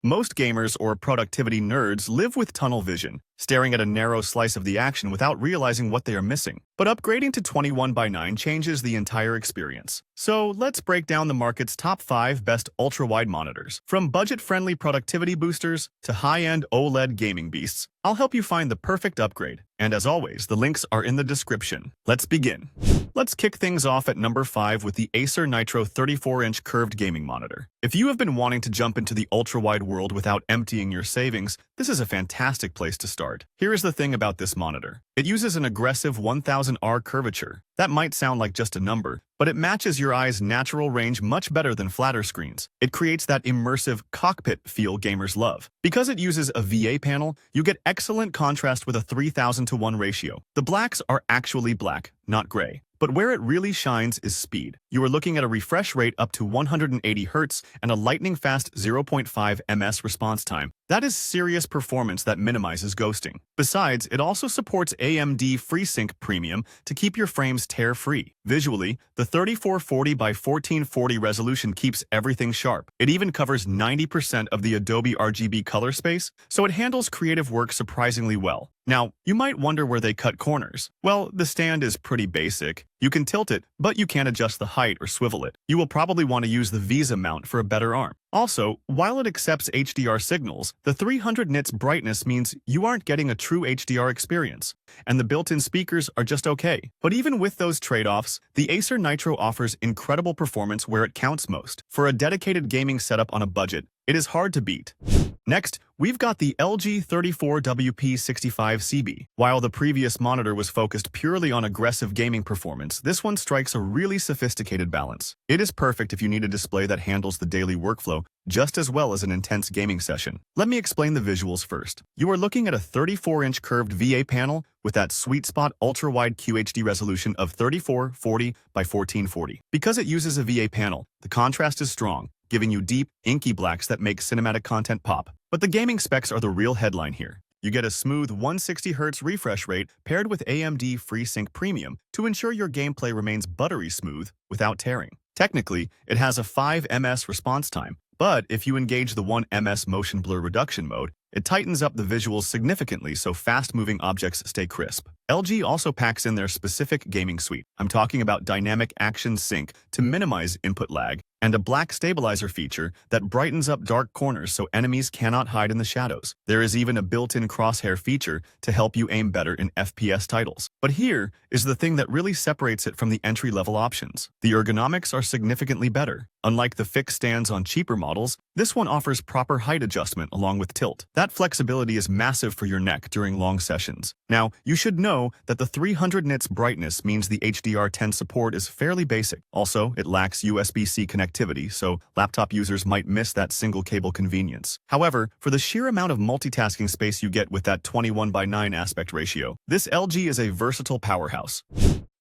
Most gamers or productivity nerds live with tunnel vision, staring at a narrow slice of the action without realizing what they are missing. But upgrading to 21:9 changes the entire experience. So let's break down the market's top 5 best ultra-wide monitors. From budget-friendly productivity boosters to high-end OLED gaming beasts, I'll help you find the perfect upgrade. And as always, the links are in the description. Let's begin. Let's kick things off at number 5 with the Acer Nitro 34-inch curved gaming monitor. If you have been wanting to jump into the ultra-wide world without emptying your savings, this is a fantastic place to start. Here is the thing about this monitor. It uses an aggressive 1000R curvature. That might sound like just a number, but it matches your eye's natural range much better than flatter screens. It creates that immersive cockpit feel gamers love. Because it uses a VA panel, you get excellent contrast with a 3000:1 ratio. The blacks are actually black, not gray. But where it really shines is speed. You are looking at a refresh rate up to 180 Hz and a lightning-fast 0.5 ms response time. That is serious performance that minimizes ghosting. Besides, it also supports AMD FreeSync Premium to keep your frames tear-free. Visually, the 3440 by 1440 resolution keeps everything sharp. It even covers 90% of the Adobe RGB color space, so it handles creative work surprisingly well. Now, you might wonder where they cut corners. Well, the stand is pretty basic. You can tilt it, but you can't adjust the height or swivel it. You will probably want to use the Visa mount for a better arm. Also, while it accepts HDR signals, the 300 nits brightness means you aren't getting a true HDR experience, and the built-in speakers are just okay. But even with those trade-offs, the Acer Nitro offers incredible performance where it counts most. For a dedicated gaming setup on a budget, it is hard to beat. Next, we've got the LG 34WP65CB. While the previous monitor was focused purely on aggressive gaming performance, this one strikes a really sophisticated balance. It is perfect if you need a display that handles the daily workflow just as well as an intense gaming session. Let me explain the visuals first. You are looking at a 34-inch curved VA panel with that sweet spot ultra-wide QHD resolution of 3440 by 1440. Because it uses a VA panel, the contrast is strong, giving you deep, inky blacks that make cinematic content pop. But the gaming specs are the real headline here. You get a smooth 160 Hz refresh rate paired with AMD FreeSync Premium to ensure your gameplay remains buttery smooth without tearing. Technically, it has a 5 ms response time, but if you engage the 1 ms motion blur reduction mode, it tightens up the visuals significantly so fast-moving objects stay crisp. LG also packs in their specific gaming suite. I'm talking about dynamic action sync to minimize input lag, and a black stabilizer feature that brightens up dark corners so enemies cannot hide in the shadows. There is even a built-in crosshair feature to help you aim better in FPS titles. But here is the thing that really separates it from the entry-level options. The ergonomics are significantly better. Unlike the fixed stands on cheaper models, this one offers proper height adjustment along with tilt. That flexibility is massive for your neck during long sessions. Now, you should know that the 300 nits brightness means the HDR10 support is fairly basic. Also, it lacks USB-C connectivity, so laptop users might miss that single cable convenience. However, for the sheer amount of multitasking space you get with that 21:9 aspect ratio, this LG is a versatile powerhouse.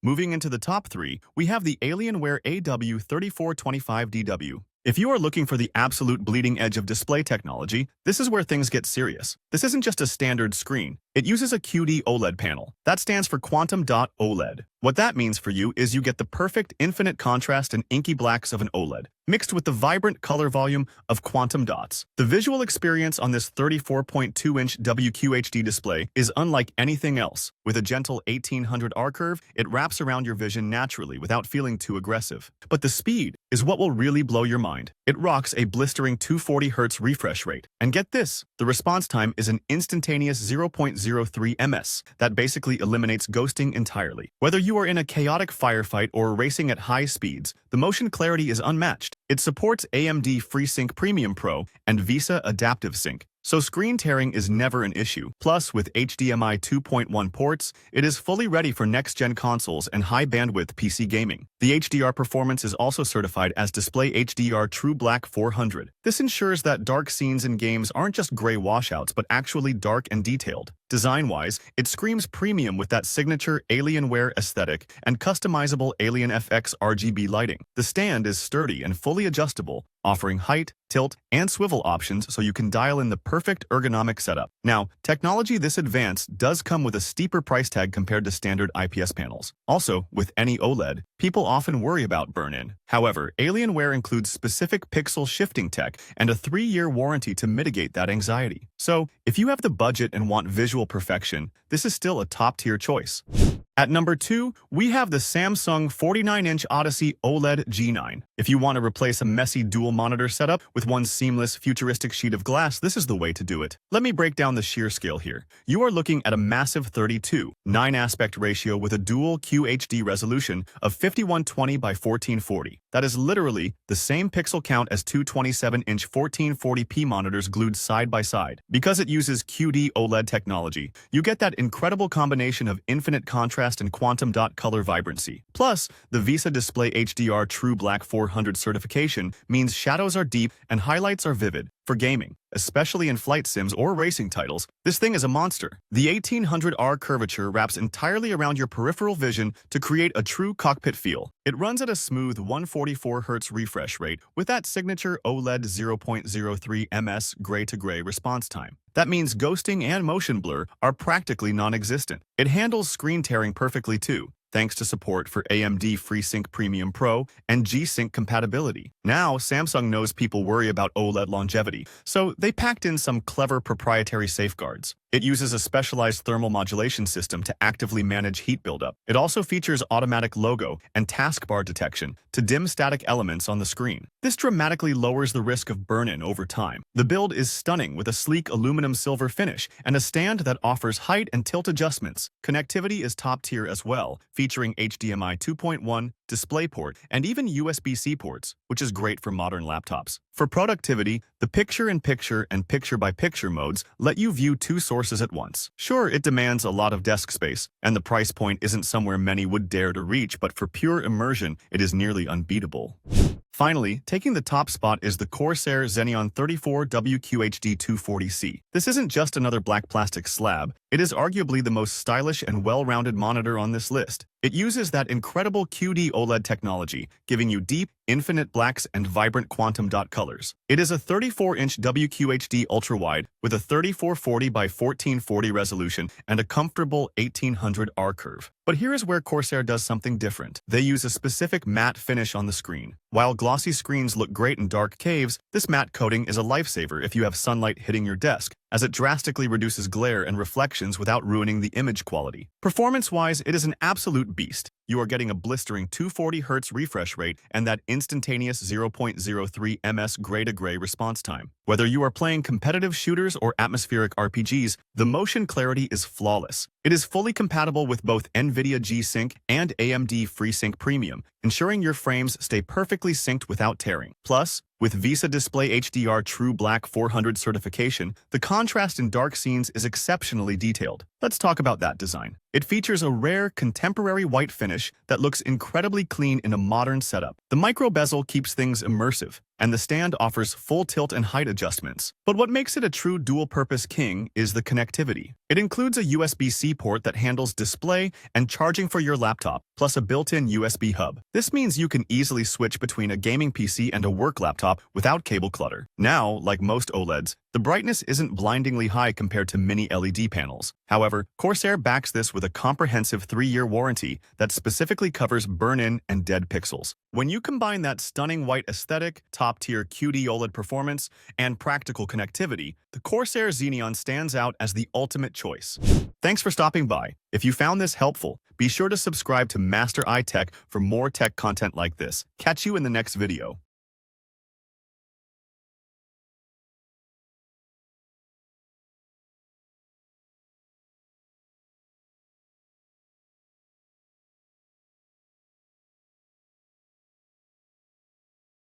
Moving into the top 3, we have the Alienware AW3425DW. If you are looking for the absolute bleeding edge of display technology, this is where things get serious. This isn't just a standard screen. It uses a QD-OLED panel. That stands for Quantum Dot OLED. What that means for you is you get the perfect infinite contrast and inky blacks of an OLED, mixed with the vibrant color volume of quantum dots. The visual experience on this 34.2-inch WQHD display is unlike anything else. With a gentle 1800R curve, it wraps around your vision naturally without feeling too aggressive. But the speed is what will really blow your mind. It rocks a blistering 240 Hz refresh rate. And get this, the response time is an instantaneous 0.03 ms. That basically eliminates ghosting entirely. Whether you are in a chaotic firefight or racing at high speeds, the motion clarity is unmatched. It supports AMD FreeSync Premium Pro and Visa Adaptive Sync, so screen tearing is never an issue. Plus, with HDMI 2.1 ports, it is fully ready for next-gen consoles and high-bandwidth PC gaming. The HDR performance is also certified as Display HDR True Black 400. This ensures that dark scenes in games aren't just gray washouts, but actually dark and detailed. Design-wise, it screams premium with that signature Alienware aesthetic and customizable Alien FX RGB lighting. The stand is sturdy and fully adjustable, offering height, tilt, and swivel options so you can dial in the perfect ergonomic setup. Now, technology this advanced does come with a steeper price tag compared to standard IPS panels. Also, with any OLED, people often worry about burn-in. However, Alienware includes specific pixel shifting tech and a 3-year warranty to mitigate that anxiety. So, if you have the budget and want visual perfection, this is still a top-tier choice. At number 2, we have the Samsung 49-inch Odyssey OLED G9. If you want to replace a messy dual-monitor setup with one seamless, futuristic sheet of glass, this is the way to do it. Let me break down the sheer scale here. You are looking at a massive 32:9 aspect ratio with a dual QHD resolution of 5120 by 1440. That is literally the same pixel count as two 27-inch 1440p monitors glued side by side. Because it uses QD-OLED technology, you get that incredible combination of infinite contrast and quantum dot color vibrancy. Plus, the VESA Display HDR True Black 400 certification means shadows are deep and highlights are vivid. For gaming, especially in flight sims or racing titles, this thing is a monster. The 1800R curvature wraps entirely around your peripheral vision to create a true cockpit feel. It runs at a smooth 144Hz refresh rate with that signature OLED 0.03 ms gray-to-gray response time. That means ghosting and motion blur are practically non-existent. It handles screen tearing perfectly too, thanks to support for AMD FreeSync Premium Pro and G-Sync compatibility. Now, Samsung knows people worry about OLED longevity, so they packed in some clever proprietary safeguards. It uses a specialized thermal modulation system to actively manage heat buildup. It also features automatic logo and taskbar detection to dim static elements on the screen. This dramatically lowers the risk of burn-in over time. The build is stunning with a sleek aluminum silver finish and a stand that offers height and tilt adjustments. Connectivity is top tier as well, featuring HDMI 2.1, DisplayPort, and even USB-C ports, which is great for modern laptops. For productivity, the picture-in-picture and picture-by-picture modes let you view two sources at once. Sure, it demands a lot of desk space, and the price point isn't somewhere many would dare to reach, but for pure immersion, it is nearly unbeatable. Finally, taking the top spot is the Corsair XENEON 34WQHD 240C. This isn't just another black plastic slab, it is arguably the most stylish and well-rounded monitor on this list. It uses that incredible QD-OLED technology, giving you deep, infinite blacks and vibrant quantum dot colors. It is a 34-inch WQHD ultrawide with a 3440 by 1440 resolution and a comfortable 1800 R curve. But here is where Corsair does something different. They use a specific matte finish on the screen. While glossy screens look great in dark caves, this matte coating is a lifesaver if you have sunlight hitting your desk, as it drastically reduces glare and reflections without ruining the image quality. Performance-wise, it is an absolute beast. You are getting a blistering 240Hz refresh rate and that instantaneous 0.03 ms gray-to-gray response time. Whether you are playing competitive shooters or atmospheric RPGs, the motion clarity is flawless. It is fully compatible with both NVIDIA G-Sync and AMD FreeSync Premium, ensuring your frames stay perfectly synced without tearing. Plus, with VESA Display HDR True Black 400 certification, the contrast in dark scenes is exceptionally detailed. Let's talk about that design. It features a rare, contemporary white finish that looks incredibly clean in a modern setup. The micro bezel keeps things immersive, and the stand offers full tilt and height adjustments. But what makes it a true dual-purpose king is the connectivity. It includes a USB-C port that handles display and charging for your laptop, plus a built-in USB hub. This means you can easily switch between a gaming PC and a work laptop without cable clutter. Now, like most OLEDs, the brightness isn't blindingly high compared to mini LED panels. However, Corsair backs this with a comprehensive 3-year warranty that specifically covers burn-in and dead pixels. When you combine that stunning white aesthetic, top-tier QD-OLED performance, and practical connectivity, the Corsair XENEON stands out as the ultimate choice. Thanks for stopping by. If you found this helpful, be sure to subscribe to Master Eye Tech for more tech content like this. Catch you in the next video.